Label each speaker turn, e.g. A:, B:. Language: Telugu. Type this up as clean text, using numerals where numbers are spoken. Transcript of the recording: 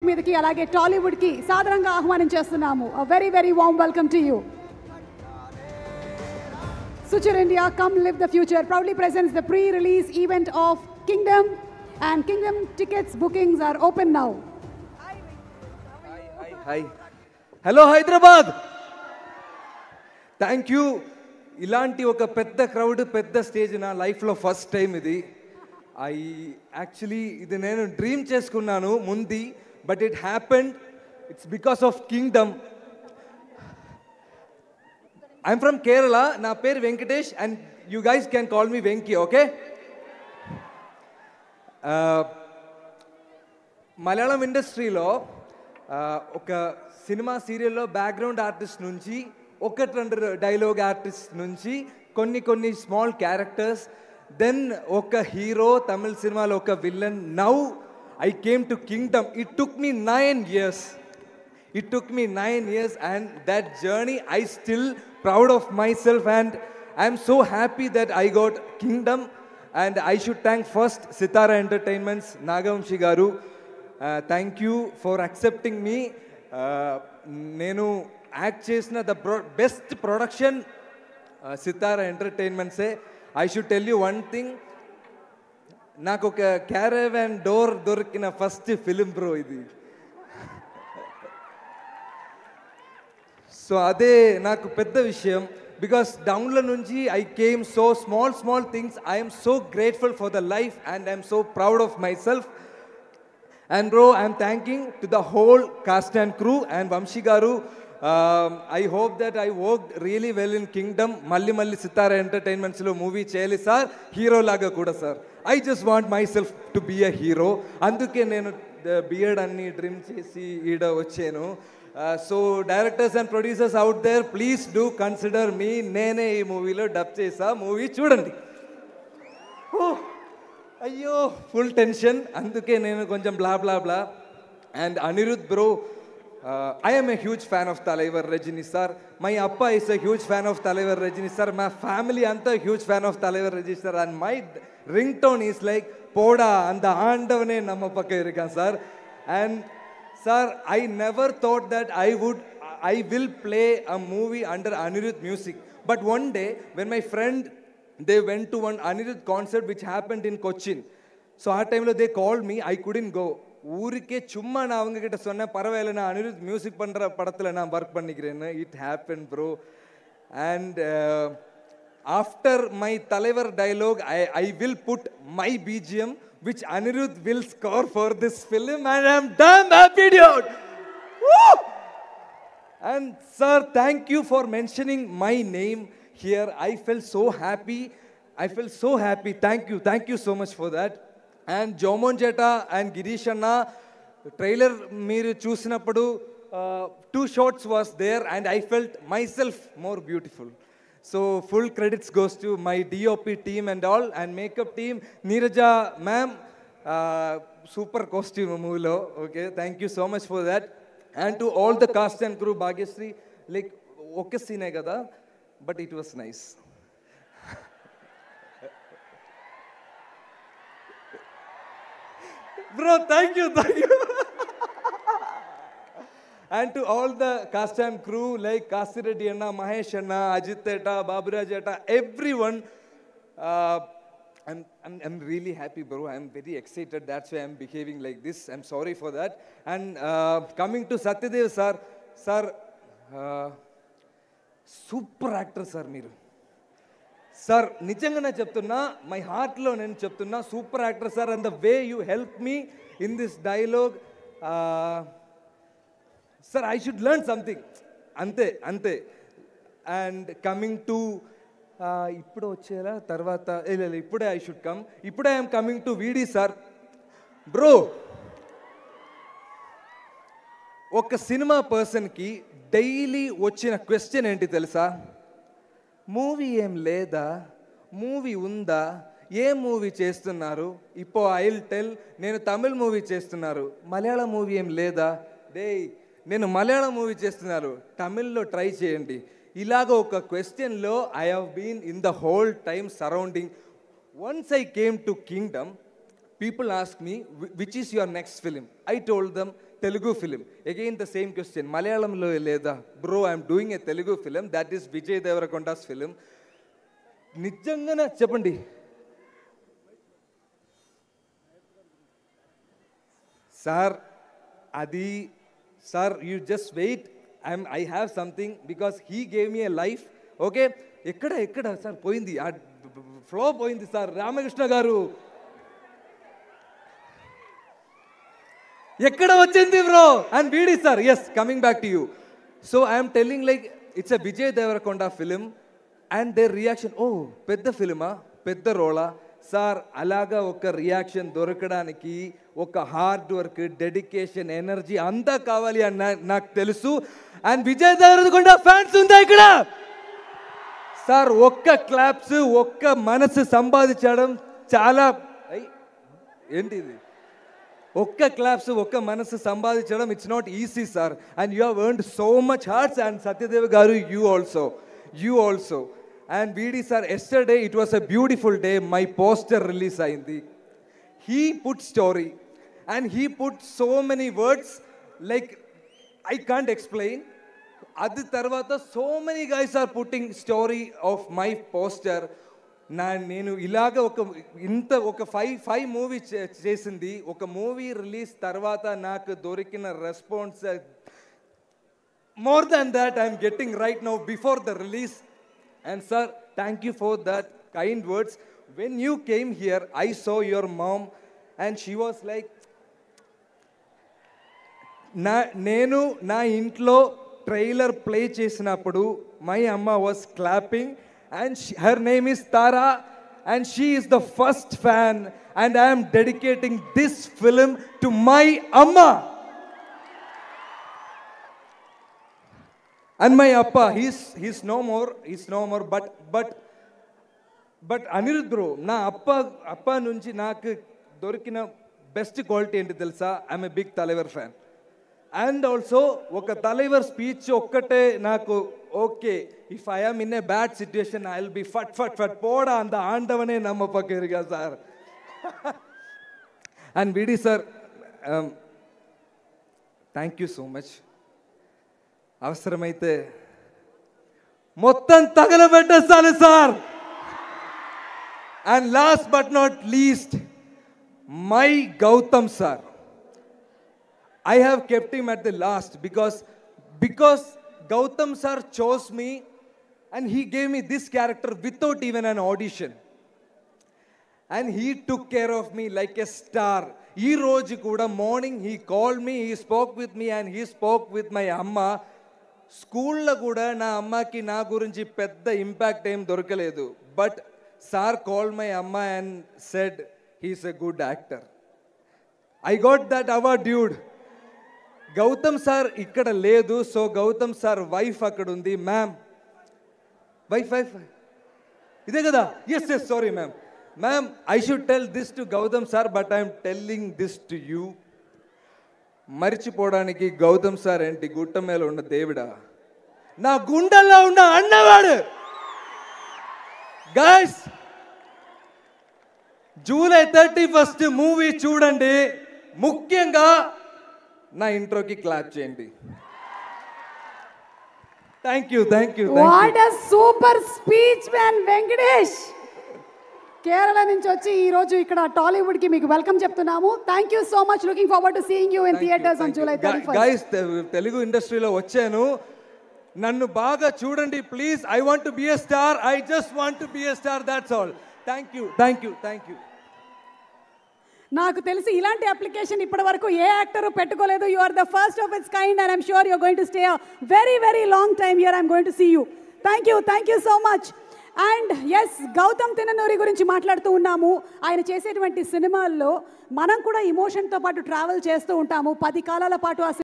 A: మీదకి అలాగే టాలీవుడ్ కి సాదరంగా ఆహ్వానం చేస్తున్నాము. A very very warm welcome to you. Suture India Come Live the Future proudly presents the pre-release event of Kingdom, and Kingdom tickets bookings are open now.
B: Hi. Hello Hyderabad. Thank you. ఇలాంటి ఒక పెద్ద క్రౌడ్ పెద్ద స్టేజ్ నా లైఫ్లో ఫస్ట్ టైం ఇది. ఇది నేను డ్రీమ్ చేసుకున్నాను ముందు, but it happened. It's because of Kingdom. I'm from Kerala. నా పేరు Venkatesh and you guys can call me Venky, okay? Malayalam ఇండస్ట్రీలో ఒక సినిమా సీరియల్లో బ్యాక్గ్రౌండ్ ఆర్టిస్ట్ నుంచి, ఒకటి రెండు డైలాగ్ ఆర్టిస్ట్ నుంచి కొన్ని స్మాల్ క్యారెక్టర్స్, దెన్ ఒక హీరో, తమిళ సినిమాలో ఒక villain. Now I came to Kingdom. It took me 9 years. It took me 9 years, and that journey I still proud of myself, and I'm so happy that I got Kingdom. And I should thank first Sitara Entertainments, Nagamshi garu. Thank you for accepting me. Nenu act chesina the best production Sitara Entertainments. I should tell you one thing. Naku oka caravan door dorkina first film bro idi. So అదే నాకు పెద్ద విషయం. బికాస్ డౌన్లో నుంచి I came so small things. I'm so grateful for the life and I'm so proud of myself. And bro, I'm thanking to the whole cast and crew and Vamshi గారు. I hope that I worked really well in Kingdom. మళ్ళీ సితారా ఎంటర్టైన్మెంట్స్లో మూవీ చేయాలి సార్, హీరో లాగా కూడా sir. I just want myself to be a hero. అందుకే నేను బియర్డ్ అన్ని డ్రిమ్ చేసి ఈడ వచ్చాను. So directors and producers out there, please do consider me. నేనే ఈ మూవీలో డబ్ చేసా. మూవీ చూడండి. అయ్యో ఫుల్ టెన్షన్, అందుకే నేను కొంచెం blah. And Anirudh bro, I am a huge fan of Talaivar Rajini sir. My appa is a huge fan of Talaivar Rajini sir. My family anta huge fan of Talaivar Rajini sir. And my ringtone is like Poda and the Andavane Namma Pakka Irukan sir. And sir, I never thought that I will play a movie under Anirudh music. But one day, when my friend, they went to one Anirudh concert which happened in Cochin. So at time they called me, I couldn't go. ஊருக்கே சும்மா நான் அவங்க கிட்ட சொன்னேன், பரவாயில்ல நான் அனிருத் மியூசிக் பண்ணுற படத்தில் நான் ஒர்க் பண்ணிக்கிறேன்னு. It happen bro. And after my தலைவர் dialogue I will put my BGM which Anirudh will score for this film, and I'm damn happy, dude. Woo! And sir, thank you for mentioning my name here. I felt so happy. Thank you so much for that. And Jomon Jetta and Girish Anna, trailer మీరు చూసినప్పుడు 2 shots was there, and I felt myself more beautiful. So full credits goes to my DOP team and all, and makeup team. Neeraja ma'am, super costume movie lo. Okay, thank you so much for that. And to all the cast and crew, Bhagyashree, like okay scene hai kada, but it was nice. Bro, thank you. And to all the cast and crew like Kasi Reddy Anna, Mahesh Anna, Ajit Etta, Baburaj Etta, everyone. I'm really happy, bro. I'm very excited. That's why I'm behaving like this. I'm sorry for that. And coming to Satyadev sir, super actor sir మీరు. సార్ నిజంగా నేను చెప్తున్నా, మై హార్ట్లో నేను చెప్తున్నా, super actor sir. And the way you help me in this dialogue, sir I should learn something. అంతే. అండ్ కమింగ్ టు ఇప్పుడు వచ్చేలా తర్వాత ఇప్పుడే ఐ షుడ్ కమ్. ఇప్పుడే ఐఎమ్ కమింగ్ టు వీడి సార్. బ్రో, ఒక సినిమా పర్సన్కి డైలీ వచ్చిన క్వశ్చన్ ఏంటి తెలుసా? మూవీ ఏం లేదా, మూవీ ఉందా, ఏ మూవీ చేస్తున్నారు? ఇప్పుడు ఐ విల్ టెల్, నేను తమిళ్ మూవీ చేస్తున్నారు, మలయాళం మూవీ ఏం లేదా? నేను మలయాళం మూవీ చేస్తున్నారు, తమిళ్లో ట్రై చేయండి. ఇలాగ ఒక క్వశ్చన్లో I have been in the whole time surrounding. Once I came to Kingdom, people ask me, which is your next film? I told them, Telugu film. Again the same question. Malayalamlo leda. Bro, I'm doing a Telugu film. That is Vijay Devarakonda's film. Nijangana cheppandi. Sir, Adi, sir, you just wait. I have something because he gave me a life. Okay? Ekkada, sir, poindi. Flow poindi, sir. Ramakrishna garu. Ekkada vachindi, bro. And VD, sir. Yes, coming back to you. So I am telling like it's a Vijay Devarakonda film, and their reaction, oh, pedda filma, pedda rola. Sir, alaga oka reaction dorakadaniki, oka hard work, dedication, energy, anta kavali ani నాకు తెలుసు. And Vijay Devarakonda fans unda ikkada. Sir, okka claps, okka manasu సంపాదించడం చాలా ఏంటి ఇది? ఒక్క క్లాప్స్ ఒక్క మనసు సంపాదించడం it's not easy sir. And you have earned so much hearts. And Satyadev గారు you also and VD sir yesterday it was a beautiful day. My poster release అయింది. He put story and he put so many words like I can't explain. అది తర్వాత so many guys are putting story of my poster. నేను ఇలాగ ఒక ఫైవ్ మూవీ చేసింది. ఒక మూవీ రిలీజ్ తర్వాత నాకు దొరికిన response more than that I'm getting right now before the release. And sir, thank you for that kind words. When you came here I saw your mom and she was like, నేను నా ఇంట్లో ట్రైలర్ ప్లే చేసినప్పుడు మై అమ్మ was clapping. And her name is Tara, and she is the first fan, and I am dedicating this film to my Amma. And my Appa, he's no more, but Anirudh bro, na Appa nunchi naaku dorikina best quality enti telusa, I'm a big Talaivar fan. And also oka Talaivar speech okkate naaku okay, if I am in a bad situation I'll be fat poda and the andavane namma pakiriga sir. And VD sir, thank you so much. అవసరమైతే మొత్తం తగలబెట్టేస్తాను sir. And last but not least, my Gautam sir. I have kept him at the last because Gautam sir chose me and he gave me this character without even an audition. And he took care of me like a star. Ee roju kuda morning he called me, he spoke with me and he spoke with my amma. School la kuda na amma ki na gurinchi pedda impact em dorkaledu. But sir called my amma and said he's a good actor. I got that award, dude. Gowtam sir ఇక్కడ లేదు. సో గౌతమ్ సార్ వైఫ్ అక్కడ ఉంది. మ్యామ్, వైఫ్ ఇదే కదా? Yes sorry ma'am, I should tell this to Gautam sir, but I'm telling this to you. మరిచిపోవడానికి గౌతమ్ సార్ ఏంటి గుట్ట మీద ఉన్న దేవుడా, నా గుండెల్లో ఉన్న అన్నవాడు. గైస్, జూలై 31 మూవీ చూడండి. ముఖ్యంగా నా ఇంట్రోకి క్లాప్ చేయండి. Thank you.
A: What a super speech man Venkatesh. Kerala నుంచి వచ్చి ఈ రోజు ఇక్కడ టాలీవుడ్ కి మీకు వెల్కమ్ చెప్తున్నాము. Thank you so much. Looking forward to seeing you in theatres on July 31.
B: Guys, Telugu ఇండస్ట్రీలో వచ్చాను, నన్ను బాగా చూడండి please. I want to be a star. I just want to be a star. That's all. Thank you.
A: నాకు తెలిసి ఇలాంటి అప్లికేషన్ ఇప్పటి వరకు ఏ యాక్టర్ పెట్టుకోలేదు. You are the first of its kind and I'm sure you are going to stay a very long time here. I'm going to see you. Thank you so much. And yes, Gowtam Tinnanuri గురించి మాట్లాడుతూ ఉన్నాము. ఆయన చేసేటువంటి సినిమాల్లో మనం కూడా ఇమోషన్తో పాటు ట్రావెల్ చేస్తూ ఉంటాము. 10 కాలాల పాటు ఆ